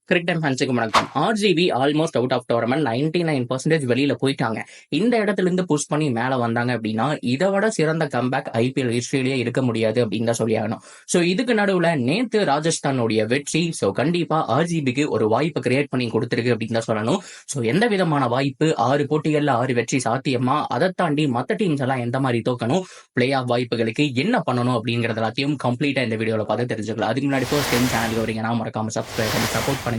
கிரிக் time ஃபேன்ஸுக்கு வணக்கம். RCB almost out of tournament 99% வெளியில போயிட்டாங்க. இந்த இடத்துல இருந்து புஷ் பண்ணி மேல வந்தாங்க அப்படின்னா இதை விட சிறந்த கம்பேக் ஐபிஎல் ஹிஸ்டரியிலேயே இருக்க முடியாது அப்படின்னு தான் சொல்லி ஆகணும். ஸோ இதுக்கு நடுவுல நேத்து ராஜஸ்தானுடைய வெற்றி ஸோ கண்டிப்பா ஆர்சிபிக்கு ஒரு வாய்ப்பு கிரியேட் பண்ணி கொடுத்துருக்கு அப்படின்னு தான் சொல்லணும். ஸோ எந்த விதமான வாய்ப்பு, 6 போட்டிகள்ல 6 வெற்றி சாத்தியமா, அதை தாண்டி மற்ற டீம்ஸ் எல்லாம் எந்த மாதிரி தோக்கணும், பிளே ஆஃப் வாய்ப்புகளுக்கு என்ன பண்ணணும் அப்படிங்கறது எல்லாத்தையும் கம்ப்ளீட்டா இந்த வீடியோல பார்த்து தெரிஞ்சுக்கலாம். அதுக்கு முன்னாடி ஃபர்ஸ்ட் டைம் சேனல் வரீங்கன்னா மறக்காம சப்ஸ்கிரைப் பண்ணி சப்போர்ட் பண்ணுங்க.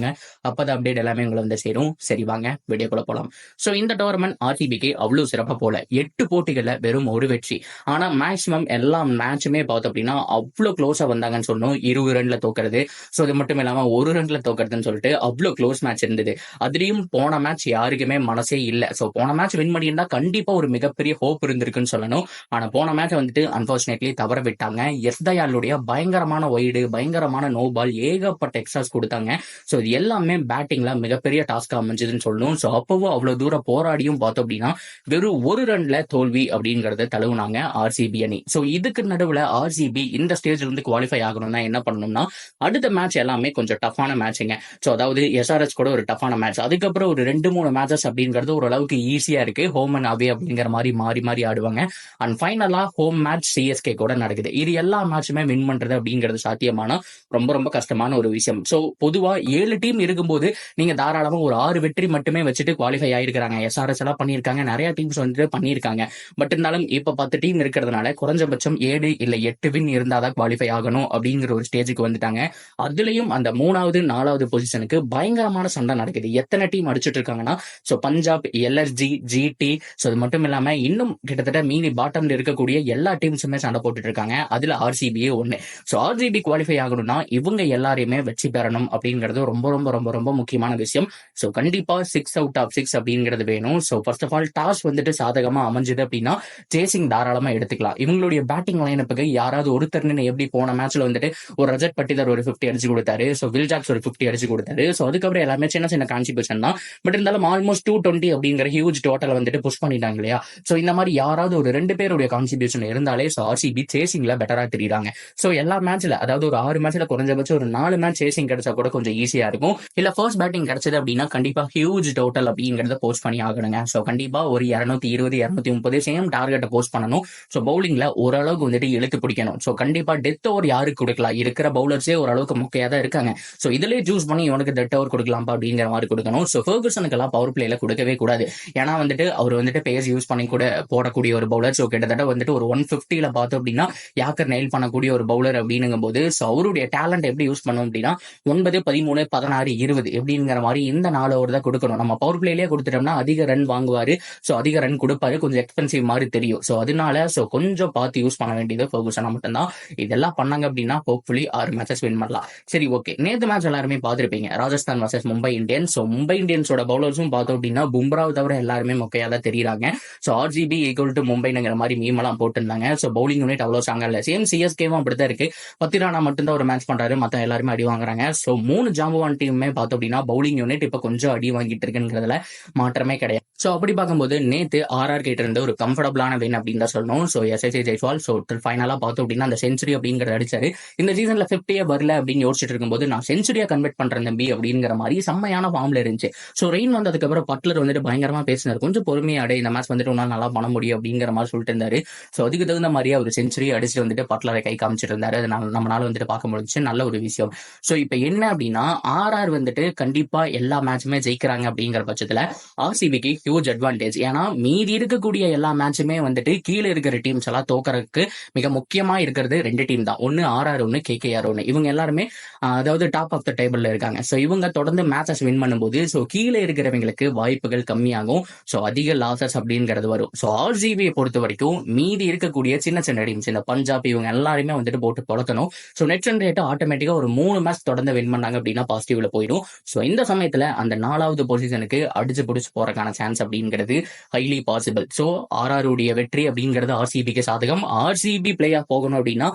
அப்பதான் அப்டேட் எல்லாமே உங்களை வந்து சேரும். சரி வாங்க வீடியோக்குள்ள போலாம். சோ இந்த டோர்னமெண்ட் ஆர்சிபிக்கு அவ்வளவு சிறப்பா போல 8 போட்டிகள்ல வெறும் ஒரு வெற்றி. ஆனா மேக்சிமம் எல்லா மேட்சுமே பார்த்தோம் அப்படின்னா அவ்வளவு க்ளோஸா வந்தாங்கன்னு சொன்னோம். 20 ரன்ல தோக்கிறது, சோ அது மட்டும் இல்லாம 1 ரன்ல தோக்கிறதுன்னு சொல்லிட்டு அவ்வளவு க்ளோஸ் மேட்ச் இருந்தது. அதுலயும் போன மேட்ச் யாருக்குமே மனசே இல்ல. சோ போன மேட்ச் வின் பண்ணியிருந்தா கண்டிப்பா ஒரு மிகப்பெரிய ஹோப் இருந்திருக்குன்னு சொல்லணும். ஆனா போன மேட்ச் வந்துட்டு அன்பார்ச்சுனேட்லி தவற விட்டாங்க. எஸ் தயாளுடைய பயங்கரமான ஒய்டு, பயங்கரமான நோ பால், ஏகப்பட்ட எக்ஸ்ட்ராஸ் கொடுத்தாங்க. சோ இது எல்லாமே பேட்டிங்ல மிகப்பெரிய டாஸ்கா அமைஞ்சதுன்னு சொல்லணும். சோ அப்பவும் அவ்வளவு தூரம் போராடியும் பார்த்தோம் அப்படின்னா வெறும் 1 ரன்ல தோல்வி அப்படிங்கறத தழுவுனாங்க ஆர்சிபி அணி. சோ இதுக்கு நடுவுல ஆர்சிபி இந்த ஸ்டேஜ்ல இருந்து குவாலிஃபை ஆகணும்னா என்ன பண்ணணும்னா அடுத்த மேட்ச் எல்லாமே கொஞ்சம் டஃபான மேட்சுங்க. சோ அதாவது எஸ்ஆர்எச் கூட ஒரு டஃபான மேட்ச், அதுக்கப்புறம் ஒரு 2-3 மேட்சஸ் அப்படிங்கிறது ஓரளவுக்கு ஈஸியா இருக்கு. ஹோம் அண்ட் அவே அப்படிங்கிற மாதிரி மாறி மாறி ஆடுவாங்க. அண்ட் ஃபைனலா ஹோம் மேட்ச் சிஎஸ்கே கூட நடக்குது. இது எல்லா மேட்சுமே வின் பண்றது அப்படிங்கிறது சாத்தியமான ரொம்ப ரொம்ப கஷ்டமான ஒரு விஷயம். சோ பொதுவா 7 டீம் இருக்கும்போது நீங்க தாராளமா ஒரு 6 வெற்றி மட்டுமே வச்சுட்டு குவாலிஃபை ஆயிருக்காங்க. எஸ்ஆர்எஸ் எல்லாம் பண்ணியிருக்காங்க, நிறைய டீம்ஸ் வந்துட்டு பண்ணியிருக்காங்க. பட் இருந்தாலும் இப்ப 10 டீம் இருக்கிறதுனால குறைஞ்சபட்சம் 7 இல்ல 8 வின் இருந்தாதான் குவாலிஃபை ஆகணும் அப்படிங்கிற ஒரு ஸ்டேஜுக்கு வந்துட்டாங்க. அதுலயும் அந்த 3வது 4வது பொசிஷனுக்கு பயங்கரமான சண்டை நடக்குது. எத்தனை டீம் அடிச்சுட்டு இருக்காங்கன்னா so Punjab, LSG, GT, so அது மட்டும் இல்லாம இன்னும் கிட்டத்தட்ட மீதி பாட்டம்ல இருக்கக்கூடிய எல்லா டீம்ஸுமே சண்டை போட்டுட்டு இருக்காங்க. அதுல ஆர்சிபியே ஒண்ணு. சோ ஆர்சிபி குவாலிஃபை ஆகணும்னா இவங்க எல்லாரையுமே வெற்றி பெறணும் அப்படிங்கிறது ரொம்ப ரொம்ப ரொம்ப ரொம்ப முக்கியமான விஷயம். சோ கண்டிப்பா 6 அவுட் ஆஃப் 6 அப்படிங்கிறது வேணும். So first of all toss வந்துட்டு சாதகமா அமைஞ்சது அப்படின்னா சேசிங் தாராளமா எடுத்துக்கலாம். இவங்களுடைய பேட்டிங் லைனப்புக்கு யாராவது ஒருத்தர் எப்படி போன மேட்ச்ல வந்துட்டு ஒரு ரஜத் பட்டிதார் ஒரு 50 அடிச்சு கொடுத்தாரு, சோ வில் ஜாக்ஸ் ஒரு 50 அடிச்சு கொடுத்தாரு. சோ அதுக்கப்புறம் எல்லாமே சின்ன சின்ன கான்ட்ரிபியூஷன் தான். பட் இருந்தாலும் ஆல்மோஸ்ட் 220 அப்படிங்கிற ஹியூஜ் டோட்டல் வந்துட்டு புஷ் பண்ணிட்டாங்க இல்லையா. சோ இந்த மாதிரி யாராவது ஒரு 2 பேருடைய கான்ட்ரிபியூஷன் இருந்தாலே சோ ஆர்சிபி சேசிங்ல பெட்டரா தெரியுறாங்க. சோ எல்லா மேட்ச்ல அதாவது ஒரு 6 மேட்ச்ல குறைஞ்சபட்சம் ஒரு 4 மேட்ச் சேசிங் கிடைச்சா கூட கொஞ்சம் ஈஸியா இருக்கும். இல்ல ஃபர்ஸ்ட் பேட்டிங் கிடைச்சது அப்படின்னா கண்டிப்பா ஹியூஜ் டோட்டல் அப்படிங்கறத போஸ்ட் பண்ணி ஆகணுங்க. சோ கண்டிப்பா ஒரு 220 230 சேம் டார்கெட்டை போஸ்ட் பண்ணணும். சோ பவுலிங்ல ஓரளவுக்கு வந்துட்டு இழுத்து பிடிக்கணும். சோ கண்டிப்பா டெத் ஓவர் யாருக்கு கொடுக்கலாம், இருக்கிற பவுலர்ஸே ஓரளவுக்கு முக்கியா தான் இருக்காங்க. சோ இதுலயே சூஸ் பண்ணி இவனுக்கு டெத் ஓவர் கொடுக்கலாம் அப்படிங்கிற மாதிரி கொடுக்கணும். சோ ஃபெர்குசனுக்கு எல்லாம் பவர் பிளேல கொடுக்கவே கூடாது. ஏன்னா வந்துட்டு அவர் வந்துட்டு பேஸ் யூஸ் பண்ணி கூட போடக்கூடிய ஒரு பவுலர். சோ கிட்டத்தட்ட வந்துட்டு ஒரு 150ல பார்த்தோம் அப்படின்னா யாக்கர் நெயில் பண்ணக்கூடிய ஒரு பவுலர் அப்படின்னும் போது சோ அவருடைய டேலண்ட் எப்படி யூஸ் பண்ணும் அப்படின்னா 9, 13, 16, 20 எப்படிங்கிற மாதிரி இந்த 4 ஓவர் தான் கொடுக்கணும். நம்ம பவர் பிளேலயே கொடுத்துட்டோம்னா அதிக ரன் வாங்குவாரு. சோ அதிக ரன் கொடுப்பாரு, கொஞ்சம் எக்ஸ்பென்சிவ் மாதிரி தெரியும். சோ அதனால சோ கொஞ்சம் பார்த்து யூஸ் பண்ண வேண்டியது ஃபெர்குசனா மட்டும்தான். இதெல்லாம் பண்ணாங்க அப்படின்னா ஹோப்ஃபுல்லி 6 மேட்சஸ் வின் பண்ணலாம். சரி ஓகே, நேத்து மேட்ச் எல்லாருமே பார்த்திருப்பீங்க, Rajasthan versus Mumbai Indians. So Mumbai இந்தியன்ஸோட பவுலர்ஸும் பார்த்தோம் அப்படின்னா பும்ராவை தவிர எல்லாருமே மொக்கையா தான் தெரியுறாங்க. சோ ஆர்சிபி ஈக்குவல் டு மும்பைங்கிற மாதிரி மீமெல்லாம் போட்டிருந்தாங்க. சோ பவுலிங் யூனிட் அவ்வளவு ஸ்ட்ராங்கா இல்ல. சேம் சிஎஸ்கேவும் அப்படித்தான் இருக்கு. 10 ரானா மட்டும்தான் ஒரு மேட்ச் பண்றாரு, மத்த எல்லாருமே அடி வாங்குறாங்க. சோ 3 ஜாம்பவான் டீமுமே பார்த்தோம் அப்படின்னா பவுலிங் யூனிட் இப்ப கொஞ்சம் அடி வாங்கிட்டு இருக்குங்கிறதுல மாற்றமே கிடையாது. சோ அப்படி பார்க்கும்போது நேத்து ஆர்ஆர் கிட்ட இருந்து ஒரு கம்ஃபர்டபிளான வின் அப்படின்னு தான் சொல்லணும். சோ எஸ்எஸ்சி ஜெய்ஸ்வால் சோ ஃபைனலா பார்த்தோம் அப்படின்னா அந்த செஞ்சுரி அப்படிங்கறத அடிச்சாரு. இந்த சீசன்ல 50 வரல அப்படின்னு யோசிச்சுட்டு இருக்கும்போது நான் செஞ்சுரியா கன்வெர்ட் பண்றேன் தம்பி அப்படிங்கிற மாதிரி செம்மையான ஃபார்ம்ல இருந்துச்சு. சோ ரெயின் வந்ததுக்கு அப்புறம் பட்லர் வந்துட்டு பயங்கரமா பேசினார், கொஞ்சம் பொறுமையா அடே, இந்த மேட்ச் வந்துட்டு உன்னால நல்லா பண்ண முடியும் அப்படிங்கிற மாதிரி சொல்லிட்டு இருந்தாரு. சோ அதுக்கு தகுந்த மாதிரியே ஒரு செஞ்சுரி அடிச்சுட்டு வந்துட்டு பட்லரை கை காமிச்சிட்டு இருந்தாரு. அது நம்மளால வந்துட்டு பார்க்க முடிஞ்சு நல்ல ஒரு விஷயம். சோ இப்ப என்ன அப்படின்னா ஆர்ஆர் வந்துட்டு கண்டிப்பா எல்லா மேட்சுமே ஜெயிக்கிறாங்க அப்படிங்கிற பட்சத்துல ஆர்சிபிக்கு ஹியூஜ் அட்வான்டேஜ். ஏன்னா மீதி இருக்கக்கூடிய எல்லா மேட்சுமே வந்துட்டு கீழே இருக்கிற டீம்ஸ் எல்லாம் தோக்கறதுக்கு மிக முக்கியமா இருக்கிறது 2 டீம் தான். ஒன்னு ஆர்ஆர், ஒன்னு கேகேஆர் ஒன்னு. இவங்க எல்லாருமே அதாவது டாப் ஆஃப் த டேபிள்ல இருக்காங்க. சோ இவங்க தொடர்ந்து மேட்சஸ் வின் பண்ணும்போது சோ கீழே இருக்கிறவங்களுக்கு வாய்ப்புகள் கம்மியாகும். சோ அதிக லாசஸ் அப்படிங்கிறது வரும். சோ ஆர்சிபியை பொறுத்த வரைக்கும் மீதி இருக்கக்கூடிய சின்ன சின்ன டீம்ஸ் இந்த பஞ்சாப் இவங்க எல்லாருமே வந்துட்டு போட்டு பொழக்கணும். சோ நெட் ரன் ரேட் ஆட்டோமேட்டிக்கா ஒரு 3 மேட்ச் தொடர்ந்து வின் பண்ணாங்க அப்படின்னா பாசிட்டிவ்ல போயிடும். சோ இந்த சமயத்துல அந்த 4வது பொசிஷனுக்கு அடிச்சு பிடிச்சு போறதுக்கான சான்ஸ் அப்படிங்கிறது ஹைலி பாசிபிள். சோ ஆர்ஆர் உடைய வெற்றி அப்படிங்கிறது ஆர்சிபிக்கு சாதகம். ஆர்சிபி பிளே ஆஃப் போகணும் அப்படின்னா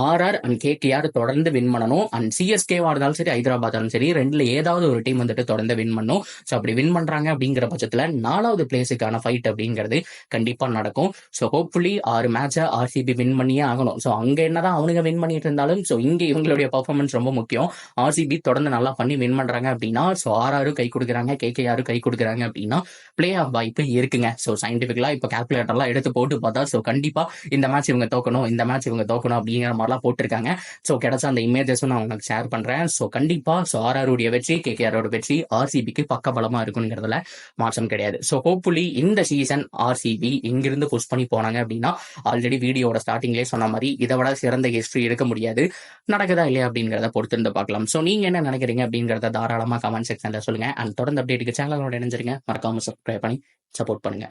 ஆர்ஆர் அண்ட் கேகேஆர் தொடர்ந்து வின் பண்ணணும். அண்ட் சிஎஸ்கேவா இருந்தாலும் சரி, ஹைதராபாத் சரி, ரெண்டுல ஏதாவது ஒரு டீம் வந்துட்டு தொடர்ந்து வின் பண்ணும். சோ அப்படி வின் பண்றாங்க அப்படிங்கிற பட்சத்துல 4வது பிளேஸுக்கான ஃபைட் அப்படிங்கிறது கண்டிப்பா நடக்கும். சோ ஹோப்ஃபுல்லி 6 மேட்சை ஆர்சிபி வின் பண்ணியே ஆகணும். சோ அங்க என்னதான் அவனுங்க வின் பண்ணிட்டு இருந்தாலும் சோ இங்க இவங்களுடைய பெர்ஃபார்மன்ஸ் ரொம்ப முக்கியம். ஆர்சிபி தொடர்ந்து நல்லா பண்ணி வின் பண்றாங்க அப்படின்னா, ஸோ ஆர்ஆரும் கை கொடுக்குறாங்க, கேகேஆரும் கை கொடுக்குறாங்க அப்படின்னா பிளே ஆஃப் வாய்ப்பு இருக்குங்க. ஸோ சயின்டிஃபிக்கலா இப்போ கால்குலேட்டர்லாம் எடுத்து போட்டு பார்த்தா ஸோ கண்டிப்பா இந்த மேட்ச் இவங்க தோக்கணும், இந்த மேட்ச் இவங்க தோக்கணும் அப்படிங்கிற மாதிரிலாம் போட்டிருக்காங்க. ஸோ கிடைச்ச அந்த இமேஜஸும் நான் உங்களுக்கு ஷேர் பண்றேன். ஸோ கண்டிப்பா ஸோ ஆர்ஆருடைய வெற்றி, கேகேஆரோட வெற்றி ஆர்சிபிக்கு பக்கபலமா இருக்குங்கிறதுல மாற்றம் கிடையாது. ஸோ ஹோப்ஃபுல்லி இந்த சீசன் ஆர்சிபி இங்கிருந்து புஷ் பண்ணி போனாங்க அப்படின்னா, ஆல்ரெடி வீடியோட ஸ்டார்டிங்லேயே சொன்ன மாதிரி இதை விட சிறந்த ஹிஸ்டரி இருக்க முடியாது. நடக்குதா இல்லையா அப்படிங்கிறத பொறுத்து இருந்து பார்க்கலாம். ஸோ நீங்க என்ன நினைக்கிறீங்க அப்படிங்கிறத தாராளமா கமெண்ட் செக்ஷன்ல சொல்லுங்க. அண்ட் தொடர்ந்து அப்டேட்டுக்கு சேனலோட இணைஞ்சிருங்க. மறக்காம சப்ஸ்கிரைப் பண்ணி சப்போர்ட் பண்ணுங்க.